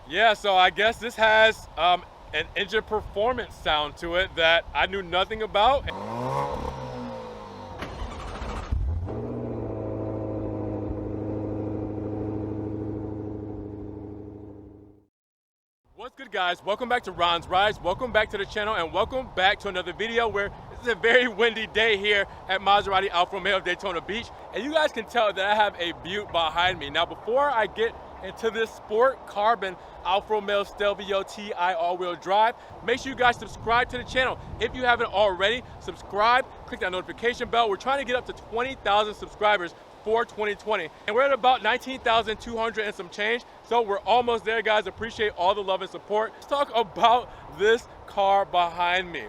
Yeah, so I guess this has an engine performance sound to it that I knew nothing about. What's good, guys? Welcome back to Ron's Rides. Welcome back to the channel, and welcome back to another video where this is a very windy day here at Maserati Alfa Romeo of Daytona Beach. And you guys can tell that I have a butte behind me. Now, before I get into this sport carbon Alfa Romeo Stelvio TI all-wheel drive, make sure you guys subscribe to the channel. If you haven't already, subscribe, click that notification bell. We're trying to get up to 20,000 subscribers for 2020, and we're at about 19,200 and some change, so we're almost there, guys. Appreciate all the love and support. Let's talk about this car behind me.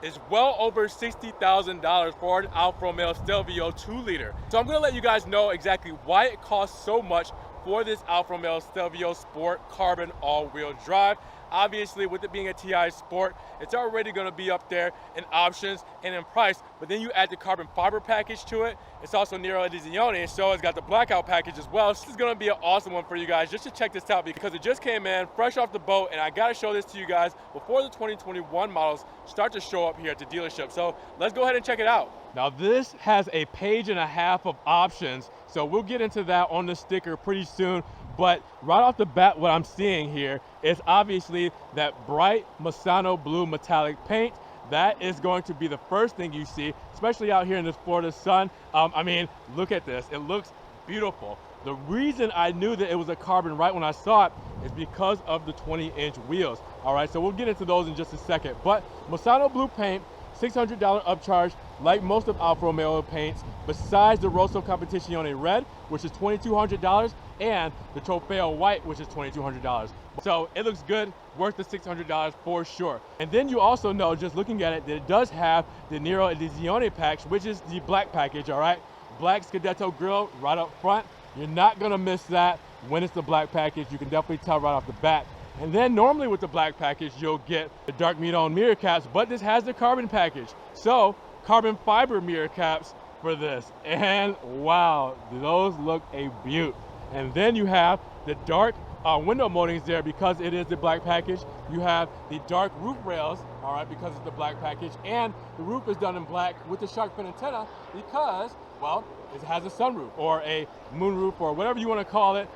It's well over $60,000 for an Alfa Romeo Stelvio 2-liter. So I'm gonna let you guys know exactly why it costs so much for this Alfa Romeo Stelvio Sport Carbon all-wheel drive. Obviously, with it being a TI Sport, it's already gonna be up there in options and in price, but then you add the carbon fiber package to it. It's also Nero Edizione, so it's got the blackout package as well. This is gonna be an awesome one for you guys just to check this out because it just came in fresh off the boat, and I gotta show this to you guys before the 2021 models start to show up here at the dealership. So let's go ahead and check it out. Now this has a page and a half of options, so we'll get into that on the sticker pretty soon. But right off the bat, what I'm seeing here is obviously that bright Misano blue metallic paint. That is going to be the first thing you see, especially out here in this Florida sun. I mean, look at this. It looks beautiful. The reason I knew that it was a carbon right when I saw it is because of the 20-inch wheels. All right, so we'll get into those in just a second. But Misano blue paint, $600 upcharge, like most of Alfa Romeo paints, besides the Rosso Competizione red, which is $2,200, and the Trofeo white, which is $2,200. So it looks good, worth the $600 for sure. And then you also know, just looking at it, that it does have the Nero Edizione package, which is the black package, all right? Black Scudetto grille right up front. You're not gonna miss that when it's the black package. You can definitely tell right off the bat. And then normally with the black package, you'll get the dark metal mirror caps, but this has the carbon package. So carbon fiber mirror caps for this. And wow, those look a beaut. And then you have the dark window moldings there because it is the black package. You have the dark roof rails, all right, because it's the black package. And the roof is done in black with the shark fin antenna because, well, it has a sunroof or a moon roof or whatever you want to call it,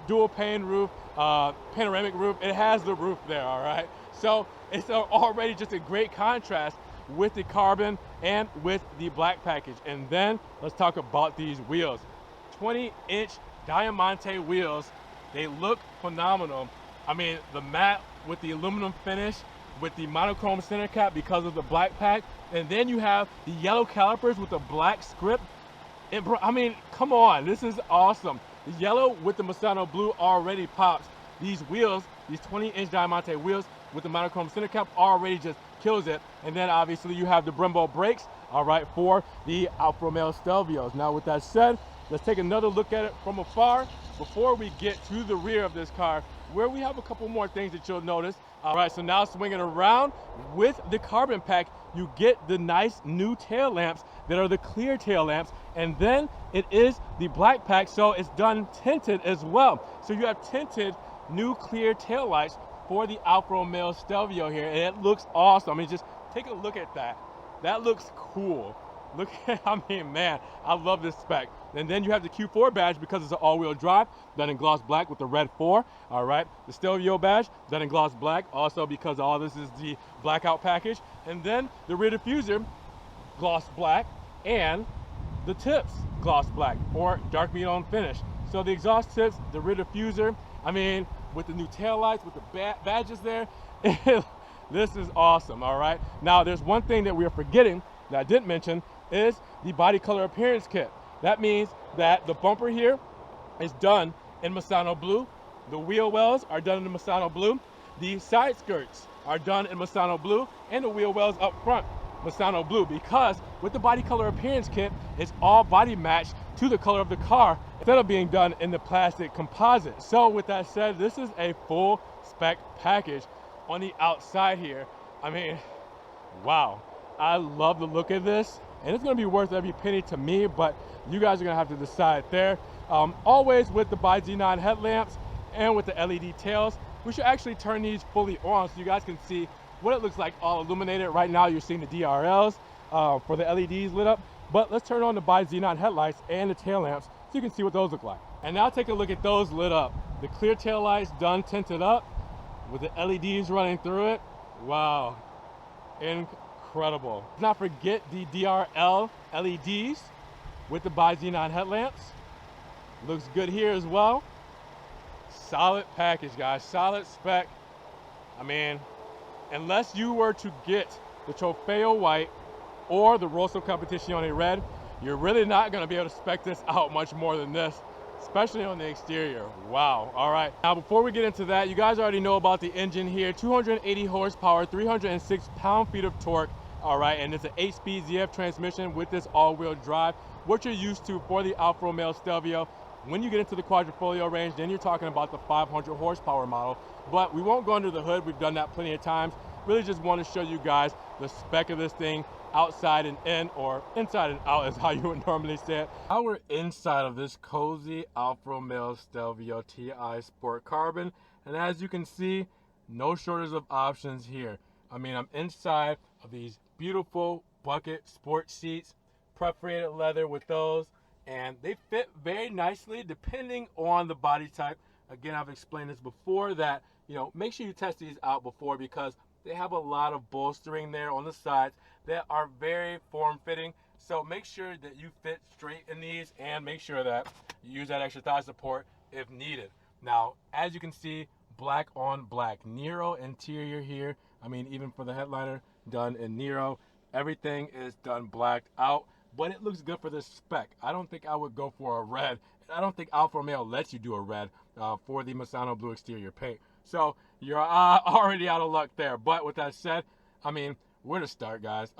dual pane roof, panoramic roof. It has the roof there, all right? So it's already just a great contrast with the carbon and with the black package. And then let's talk about these wheels. 20-inch Diamante wheels. They look phenomenal. I mean, the matte with the aluminum finish, with the monochrome center cap because of the black pack, and then you have the yellow calipers with the black script. I mean, come on, this is awesome. The yellow with the Misano blue already pops. These wheels, these 20-inch Diamante wheels with the monochrome center cap already just kills it. And then obviously you have the Brembo brakes, all right, for the Alfa Romeo Stelvios. Now with that said, let's take another look at it from afar before we get to the rear of this car, where we have a couple more things that you'll notice. All right, so now swinging around with the carbon pack, you get the nice new tail lamps that are the clear tail lamps, and then it is the black pack, so it's done tinted as well. So you have tinted new clear tail lights for the Alfa Romeo Stelvio here, and it looks awesome. I mean, just take a look at that. That looks cool. Look at, I mean, man, I love this spec. And then you have the Q4 badge because it's an all-wheel drive, done in gloss black with the red 4, all right? The Stelvio badge, done in gloss black, also because all this is the blackout package. And then the rear diffuser, gloss black, and the tips, gloss black, or dark metal finish. So the exhaust tips, the rear diffuser, I mean, with the new tail lights, with the badges there, this is awesome, all right? Now, there's one thing that we are forgetting that I didn't mention, is the body color appearance kit. That means that the bumper here is done in Misano blue. The wheel wells are done in Misano blue. The side skirts are done in Misano blue, and the wheel wells up front, Misano blue, because with the body color appearance kit, it's all body matched to the color of the car instead of being done in the plastic composite. So with that said, this is a full spec package on the outside here. I mean, wow. I love the look of this, and it's going to be worth every penny to me, but you guys are going to have to decide there. Always with the by Z9 headlamps and with the LED tails, we should actually turn these fully on so you guys can see what it looks like all illuminated. Right now you're seeing the DRLs for the LEDs lit up, but let's turn on the bi-xenon headlights and the tail lamps so you can see what those look like. And now take a look at those lit up. The clear tail lights done tinted up with the LEDs running through it. Wow, incredible. Let's not forget the DRL LEDs with the bi-xenon headlamps. Looks good here as well. Solid package, guys, solid spec. I mean, unless you were to get the Trofeo White or the Rosso Competizione Red, you're really not gonna be able to spec this out much more than this, especially on the exterior. Wow, all right. Now, before we get into that, you guys already know about the engine here. 280 horsepower, 306 pound-feet of torque, all right, and it's an 8-speed ZF transmission with this all-wheel drive, what you're used to for the Alfa Romeo Stelvio. When you get into the quadrifoglio range, then you're talking about the 500 horsepower model, but we won't go under the hood. We've done that plenty of times. Really just want to show you guys the spec of this thing, outside and in, or inside and out is how you would normally say it. Now we're inside of this cozy Alfa Romeo Stelvio TI Sport Carbon, and as you can see, no shortage of options here. I mean, I'm inside of these beautiful bucket sport seats, perforated leather with those, and they fit very nicely depending on the body type. Again, I've explained this before that, you know, make sure you test these out before, because they have a lot of bolstering there on the sides that are very form-fitting. So make sure that you fit straight in these, and make sure that you use that extra thigh support if needed. Now, as you can see, black on black. Nero interior here. I mean, even for the headliner, done in Nero. Everything is done blacked out, but it looks good for this spec. I don't think I would go for a red. I don't think Alfa Romeo lets you do a red for the Misano blue exterior paint. So you're already out of luck there. But with that said, I mean, where to start, guys?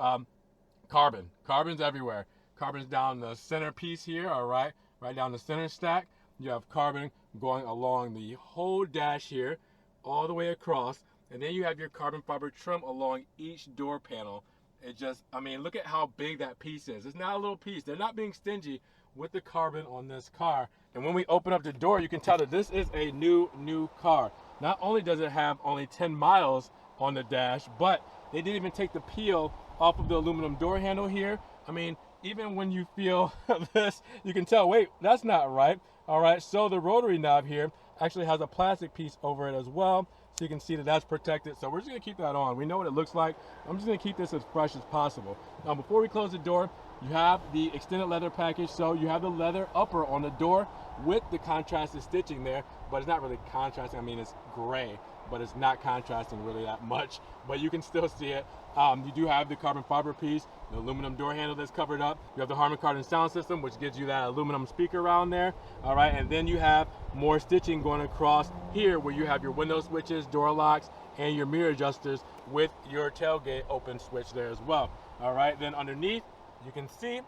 Carbon. Carbon's everywhere. Carbon's down the center piece here, all right? Right down the center stack. You have carbon going along the whole dash here, all the way across. And then you have your carbon fiber trim along each door panel. It just, I mean, look at how big that piece is. It's not a little piece. They're not being stingy with the carbon on this car. And when we open up the door, you can tell that this is a new car. Not only does it have only 10 miles on the dash, but they didn't even take the peel off of the aluminum door handle here. I mean, even when you feel this, you can tell, wait, that's not right. All right, so the rotary knob here actually has a plastic piece over it as well. So you can see that that's protected. So we're just gonna keep that on. We know what it looks like. I'm just gonna keep this as fresh as possible. Now, before we close the door, you have the extended leather package. So you have the leather upper on the door with the contrasted stitching there, but it's not really contrasting. I mean, it's gray, but it's not contrasting really that much, but you can still see it. You do have the carbon fiber piece, the aluminum door handle that's covered up. You have the Harman Kardon sound system, which gives you that aluminum speaker around there. All right, and then you have more stitching going across here where you have your window switches, door locks, and your mirror adjusters with your tailgate open switch there as well. All right, then underneath, you can see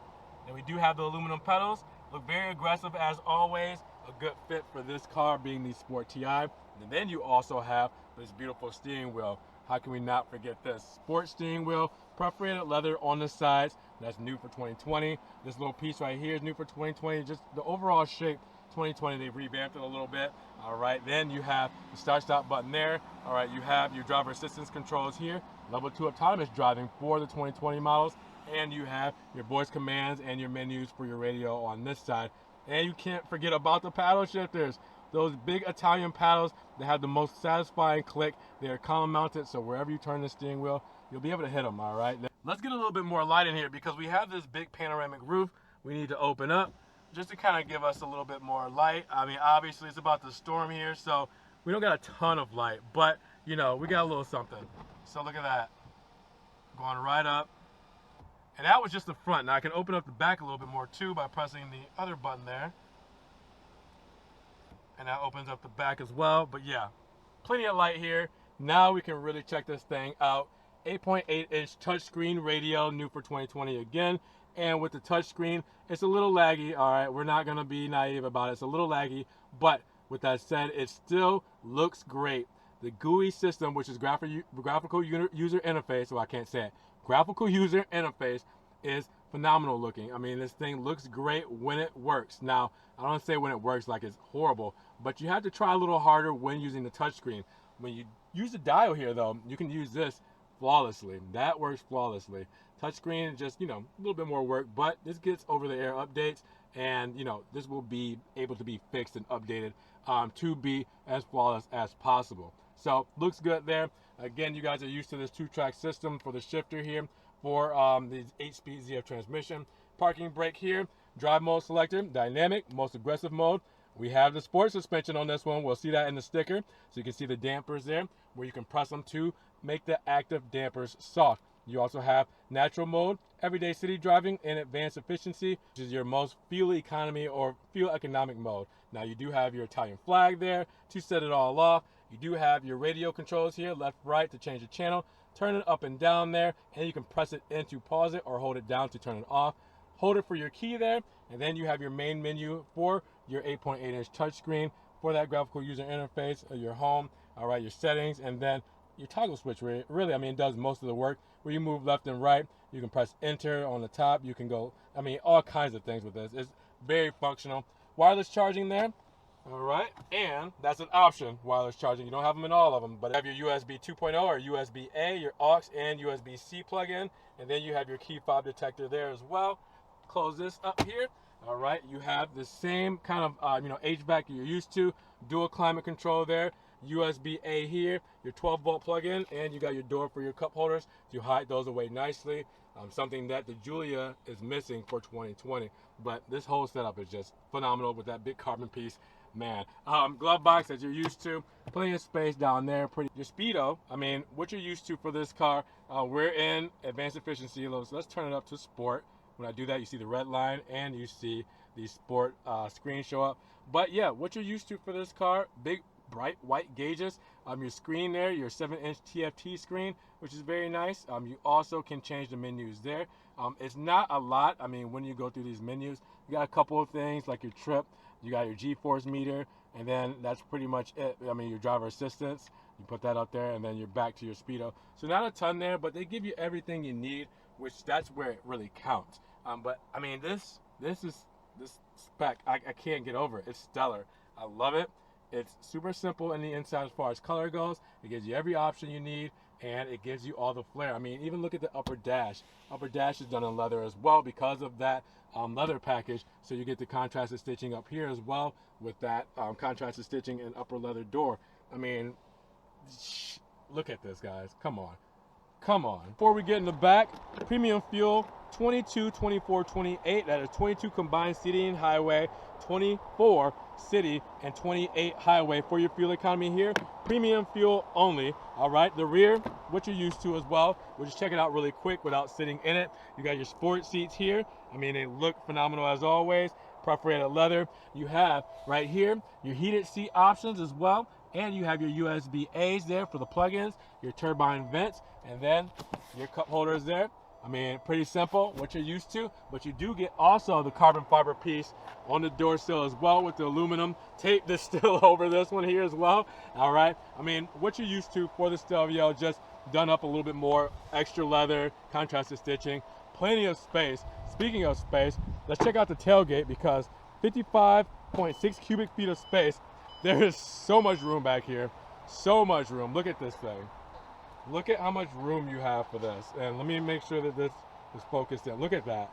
that we do have the aluminum pedals. Look very aggressive as always. A good fit for this car being the Sport TI. And then you also have this beautiful steering wheel. How can we not forget this? Sport steering wheel, perforated leather on the sides. That's new for 2020. This little piece right here is new for 2020. Just the overall shape, 2020, they've revamped it a little bit. All right, then you have the start-stop button there. All right, you have your driver assistance controls here. Level 2 autonomous driving for the 2020 models. And you have your voice commands and your menus for your radio on this side. And you can't forget about the paddle shifters. Those big Italian paddles that have the most satisfying click. They are column mounted, so wherever you turn the steering wheel, you'll be able to hit them, all right? Let's get a little bit more light in here because we have this big panoramic roof we need to open up just to kind of give us a little bit more light. I mean, obviously it's about to storm here, so we don't got a ton of light, but you know, we got a little something. So look at that, going right up. And that was just the front. Now I can open up the back a little bit more too by pressing the other button there. And that opens up the back as well. But yeah, plenty of light here. Now we can really check this thing out. 8.8-inch touchscreen radio, new for 2020 again. And with the touchscreen, it's a little laggy. All right, we're not gonna be naive about it. It's a little laggy, but with that said, it still looks great. The GUI system, which is graphical user interface, so I can't say it. Graphical user interface is phenomenal looking. I mean, this thing looks great when it works. Now, I don't say when it works like it's horrible, but you have to try a little harder when using the touchscreen. When you use the dial here, though, you can use this flawlessly. That works flawlessly. Touchscreen, just, a little bit more work, but this gets over-the-air updates, and, this will be able to be fixed and updated to be as flawless as possible. So, looks good there. Again, you guys are used to this 2-track system for the shifter here for the 8-speed ZF transmission. Parking brake here, drive mode selector, dynamic, most aggressive mode. We have the sport suspension on this one. We'll see that in the sticker. So you can see the dampers there where you can press them to make the active dampers soft. You also have natural mode, everyday city driving, and advanced efficiency, which is your most fuel economy or fuel economic mode. Now you do have your Italian flag there to set it all off. You do have your radio controls here, left, right to change the channel. Turn it up and down there, and you can press it in to pause it or hold it down to turn it off. Hold it for your key there, and then you have your main menu for your 8.8-inch touchscreen for that graphical user interface of your home, all right, your settings, and then your toggle switch where it does most of the work. Where you move left and right, you can press enter on the top. You can go, all kinds of things with this. It's very functional. Wireless charging there, all right, and that's an option, wireless charging. You don't have them in all of them, but you have your USB 2.0 or USB-A, your aux and USB-C plug-in, and then you have your key fob detector there as well. Close this up here. All right, you have the same kind of HVAC you're used to, dual climate control there, USB-A here, your 12-volt plug-in, and you got your door for your cup holders to hide those away nicely. Something that the Giulia is missing for 2020, but this whole setup is just phenomenal with that big carbon piece. Man, glove box as you're used to, plenty of space down there. Your speedo, what you're used to for this car. We're in advanced efficiency, so let's turn it up to sport. When I do that, you see the red line and you see the sport screen show up. But yeah, what you're used to for this car, big bright white gauges. Your screen there, your 7-inch TFT screen, which is very nice. You also can change the menus there. It's not a lot. When you go through these menus, you got a couple of things like your trip, you got your G-force meter, and then that's pretty much it. Your driver assistance, you put that up there, and then you're back to your speedo. So not a ton there, but they give you everything you need, which that's where it really counts. But this spec, I can't get over it. It's stellar. I love it. It's super simple in the inside as far as color goes. It gives you every option you need, and it gives you all the flair. Even look at the upper dash. Upper dash is done in leather as well because of that leather package. So you get the contrasted stitching up here as well with that contrasted stitching and upper leather door. Look at this, guys. Come on. Come on. Before we get in the back, premium fuel, 22, 24, 28. That is 22 combined city and highway, 24 city and 28 highway for your fuel economy here. Premium fuel only. All right. The rear, what you're used to as well. We'll just check it out really quick without sitting in it. You got your sport seats here. They look phenomenal as always. Perforated leather. You have right here your heated seat options as well. And you have your USB-A's there for the plugins, your turbine vents, and then your cup holders there. Pretty simple, what you're used to, but you do get also the carbon fiber piece on the door sill as well with the aluminum tape that's still over this one here as well. All right, what you're used to for the Stelvio, just done up a little bit more, extra leather, contrasted stitching, plenty of space. Speaking of space, let's check out the tailgate because 55.6 cubic feet of space. There is so much room back here, so much room. Look at this thing. Look at how much room you have for this. And let me make sure that this is focused in. Look at that.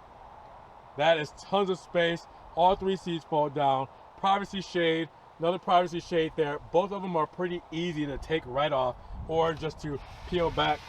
That is tons of space. All 3 seats fold down. Privacy shade, another privacy shade there. Both of them are pretty easy to take right off or just to peel back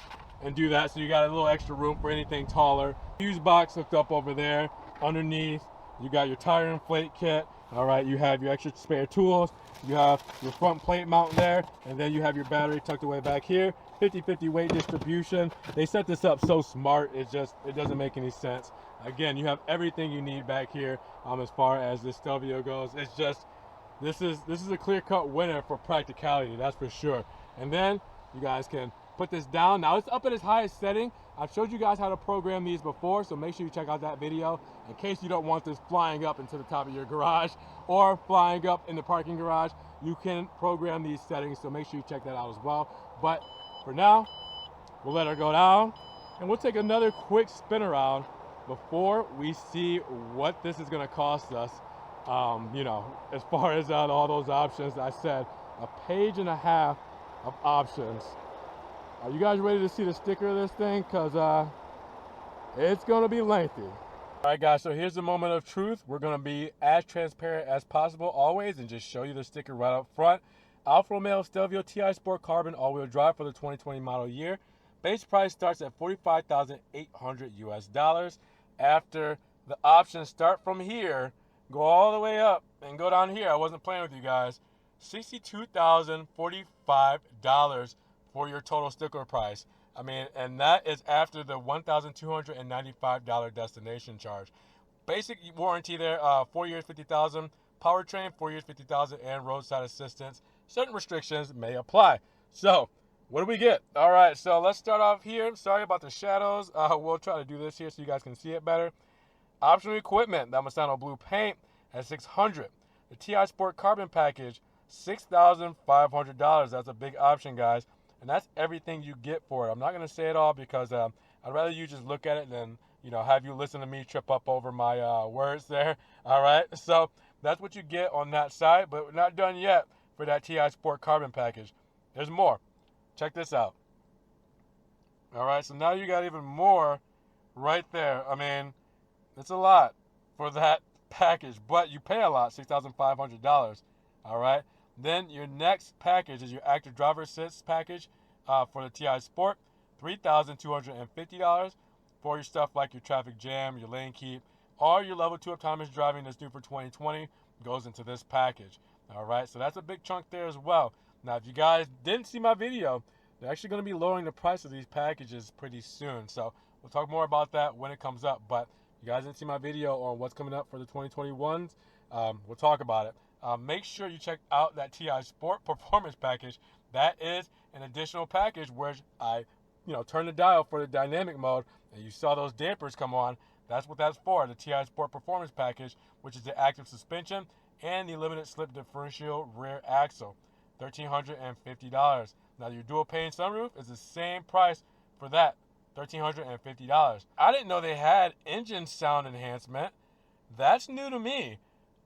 and do that. So you got a little extra room for anything taller. Fuse box hooked up over there. Underneath, you got your tire inflate kit. All right, you have your extra spare tools. You have your front plate mount there, and then you have your battery tucked away back here. 50-50 weight distribution. They set this up so smart, it doesn't make any sense. Again, you have everything you need back here as far as this Stelvio goes. It's just, this is a clear-cut winner for practicality, that's for sure. And then you guys can put this down. Now it's up at its highest setting. I've showed you guys how to program these before, so make sure you check out that video in case you don't want this flying up into the top of your garage or flying up in the parking garage. You can program these settings, so make sure you check that out as well. But for now, we'll let her go down and we'll take another quick spin around before we see what this is going to cost us. As far as all those options, I said a page and a half of options. Are you guys ready to see the sticker of this thing? Because it's going to be lengthy. All right, guys, so here's the moment of truth. We're going to be as transparent as possible always and just show you the sticker right up front. Alfa Romeo Stelvio TI Sport Carbon all-wheel drive for the 2020 model year. Base price starts at $45,800 US. After the options start from here, go all the way up and go down here. I wasn't playing with you guys. $62,045 for your total sticker price. I mean, and that is after the $1,295 destination charge. Basic warranty there, 4 years, 50,000. Powertrain, 4 years, 50,000, and roadside assistance. Certain restrictions may apply. So, what do we get? All right, so let's start off here. Sorry about the shadows. We'll try to do this here so you guys can see it better. Optional equipment, that Masano blue paint at $600. The TI Sport Carbon package, $6,500. That's a big option, guys. And that's everything you get for it. I'm not going to say it all because I'd rather you just look at it than, have you listen to me trip up over my words there. All right, so that's what you get on that side, but we're not done yet for that TI Sport Carbon package. There's more. Check this out. All right, so now you got even more right there. I mean, it's a lot for that package, but you pay a lot, $6,500. All right. Then your next package is your active driver assist package for the TI Sport, $3,250 for your stuff like your traffic jam, your lane keep, all your level 2 autonomous driving that's new for 2020 goes into this package. All right, so that's a big chunk there as well. Now, if you guys didn't see my video, they're actually going to be lowering the price of these packages pretty soon. So we'll talk more about that when it comes up. But if you guys didn't see my video on what's coming up for the 2021s, we'll talk about it. Make sure you check out that TI Sport Performance package. That is an additional package where I, turn the dial for the dynamic mode, and you saw those dampers come on. That's what that's for, the TI Sport Performance package, which is the active suspension and the limited slip differential rear axle, $1,350. Now your dual pane sunroof is the same price for that, $1,350. I didn't know they had engine sound enhancement. That's new to me.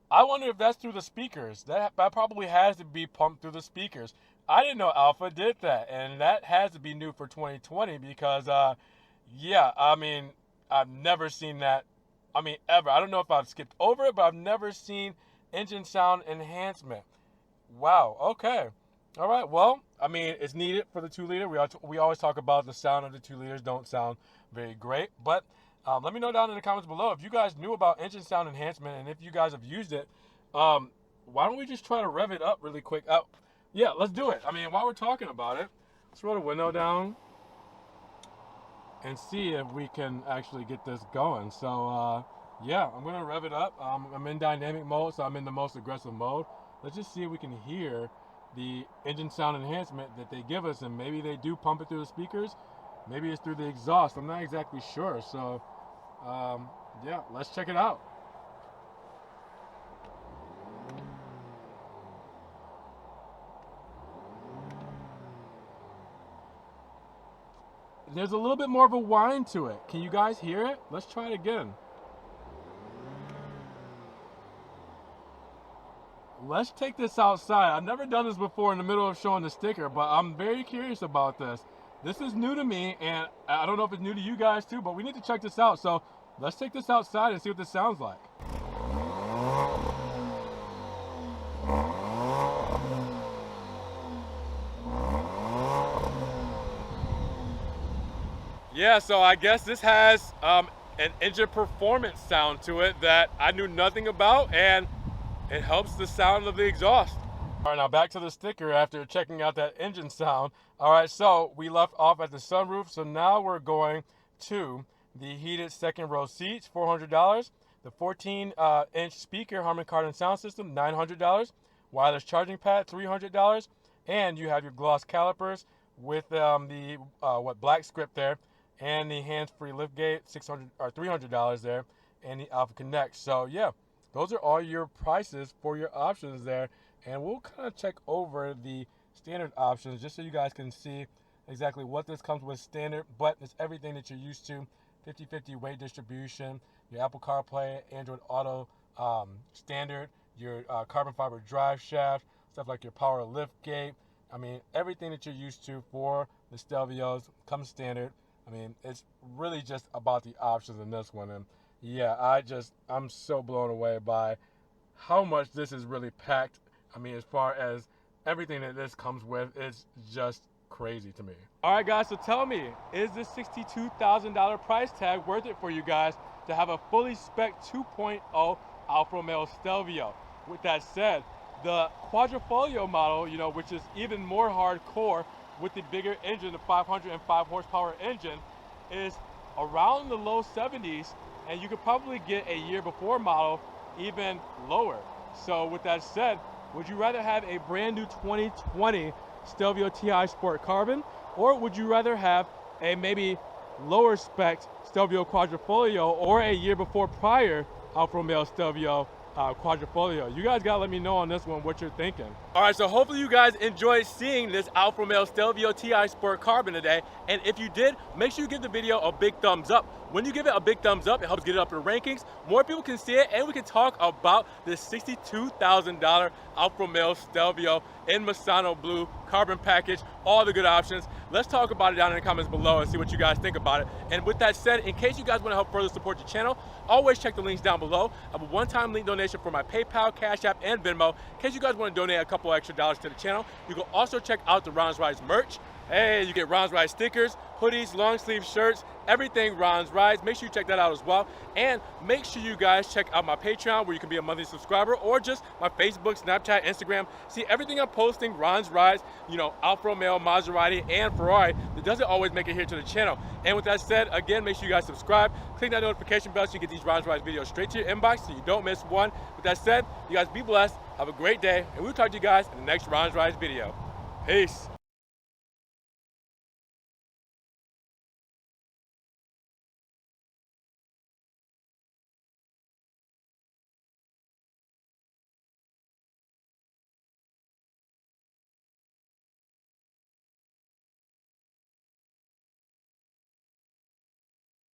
I wonder if that's through the speakers. That probably has to be pumped through the speakers. I didn't know Alfa did that, and that has to be new for 2020 because, yeah, I mean, I've never seen that, ever. I don't know if I've skipped over it, but I've never seen engine sound enhancement. Wow, okay. All right, well, it's needed for the 2-liter. We always talk about the sound of the 2 liters don't sound very great, but let me know down in the comments below if you guys knew about engine sound enhancement and if you guys have used it. Why don't we just try to rev it up really quick? Yeah, let's do it. While we're talking about it, let's roll the window down and see if we can actually get this going. So, yeah, I'm going to rev it up. I'm in dynamic mode, so I'm in the most aggressive mode. Let's just see if we can hear the engine sound enhancement that they give us, and maybe they do pump it through the speakers. Maybe it's through the exhaust. I'm not exactly sure. So, yeah, let's check it out. There's a little bit more of a whine to it. Can you guys hear it? Let's try it again. Let's take this outside. I've never done this before in the middle of showing the sticker, but I'm very curious about this. This is new to me, and I don't know if it's new to you guys too, but we need to check this out. So let's take this outside and see what this sounds like. Yeah, so I guess this has an engine performance sound to it that I knew nothing about, and it helps the sound of the exhaust. All right, now back to the sticker after checking out that engine sound. All right, so we left off at the sunroof, so now we're going to the heated second row seats, $400. The 14-inch speaker, Harman Kardon sound system, $900. Wireless charging pad, $300. And you have your gloss calipers with the black script there, and the hands-free liftgate, $300 there, and the Alfa Connect. So yeah, those are all your prices for your options there, and we'll kind of check over the standard options just so you guys can see exactly what this comes with standard, but it's everything that you're used to. 50/50 weight distribution, your Apple CarPlay, Android Auto standard, your carbon fiber drive shaft, stuff like your power lift gate, I mean, everything that you're used to for the Stelvios comes standard. I mean, it's really just about the options in this one. And yeah, I'm so blown away by how much this is really packed. I mean, as far as everything that this comes with, it's just crazy to me. All right, guys, so tell me, is this $62,000 price tag worth it for you guys to have a fully spec 2.0 Alfa Romeo Stelvio? With that said, the Quadrifoglio model, you know, which is even more hardcore with the bigger engine, the 505 horsepower engine, is around the low 70s, and you could probably get a year before model even lower. So with that said, would you rather have a brand new 2020 Stelvio TI Sport Carbon, or would you rather have a maybe lower spec Stelvio Quadrifoglio or a year before prior Alfa Romeo Stelvio Quadrifoglio? You guys gotta let me know on this one what you're thinking. All right, so hopefully you guys enjoyed seeing this Alfa Romeo Stelvio TI Sport Carbon today, and if you did, make sure you give the video a big thumbs up. When you give it a big thumbs up, it helps get it up in the rankings. More people can see it, and we can talk about this $62,000 Alfa Romeo Stelvio in Misano Blue carbon package, all the good options. Let's talk about it down in the comments below and see what you guys think about it. And with that said, in case you guys want to help further support the channel, always check the links down below. I have a one-time link donation for my PayPal, Cash App, and Venmo. In case you guys want to donate a couple extra dollars to the channel, you can also check out the Ron's Rides merch. Hey, you get Ron's Rides stickers, hoodies, long sleeve shirts, everything Ron's Rides. Make sure you check that out as well. And make sure you guys check out my Patreon, where you can be a monthly subscriber, or just my Facebook, Snapchat, Instagram. See everything I'm posting, Ron's Rides, you know, Alfa Romeo, Maserati, and Ferrari, that doesn't always make it here to the channel. And with that said, again, make sure you guys subscribe, click that notification bell so you get these Ron's Rides videos straight to your inbox so you don't miss one. With that said, you guys be blessed, have a great day, and we'll talk to you guys in the next Ron's Rides video. Peace.